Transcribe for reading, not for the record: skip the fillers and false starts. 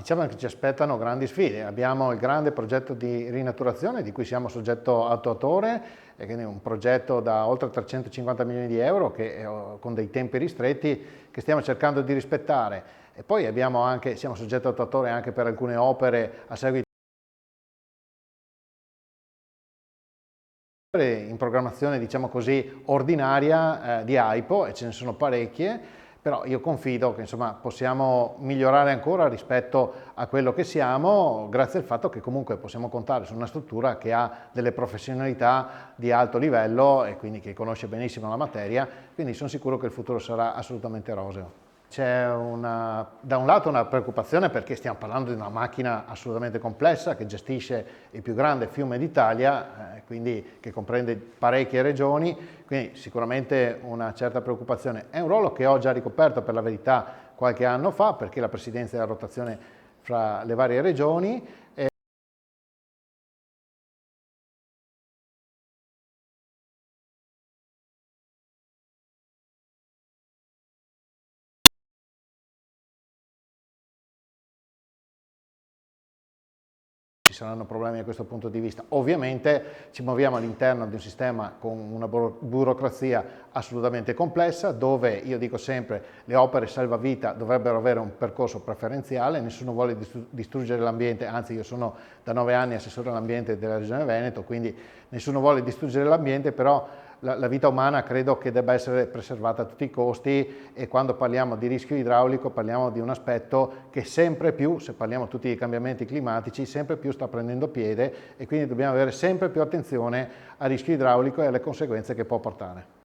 Diciamo che ci aspettano grandi sfide. Abbiamo il grande progetto di rinaturazione di cui siamo soggetto attuatore, e quindi un progetto da oltre 350 milioni di euro che, con dei tempi ristretti che stiamo cercando di rispettare. E poi siamo soggetto attuatore anche per alcune opere a seguito in programmazione, diciamo così, ordinaria di AIPO, e ce ne sono parecchie, però io confido che insomma possiamo migliorare ancora rispetto a quello che siamo, grazie al fatto che comunque possiamo contare su una struttura che ha delle professionalità di alto livello e quindi che conosce benissimo la materia, quindi sono sicuro che il futuro sarà assolutamente roseo. C'è da un lato una preoccupazione perché stiamo parlando di una macchina assolutamente complessa che gestisce il più grande fiume d'Italia, quindi che comprende parecchie regioni, quindi sicuramente una certa preoccupazione. È un ruolo che ho già ricoperto per la verità qualche anno fa, perché la presidenza è la rotazione fra le varie regioni. Ci saranno problemi da questo punto di vista. Ovviamente ci muoviamo all'interno di un sistema con una burocrazia assolutamente complessa, dove io dico sempre le opere salvavita dovrebbero avere un percorso preferenziale, nessuno vuole distruggere l'ambiente, anzi io sono da 9 anni assessore all'ambiente della Regione Veneto, quindi nessuno vuole distruggere l'ambiente, però la vita umana credo che debba essere preservata a tutti i costi, e quando parliamo di rischio idraulico parliamo di un aspetto che sempre più, se parliamo tutti di cambiamenti climatici, sempre più sta prendendo piede, e quindi dobbiamo avere sempre più attenzione al rischio idraulico e alle conseguenze che può portare.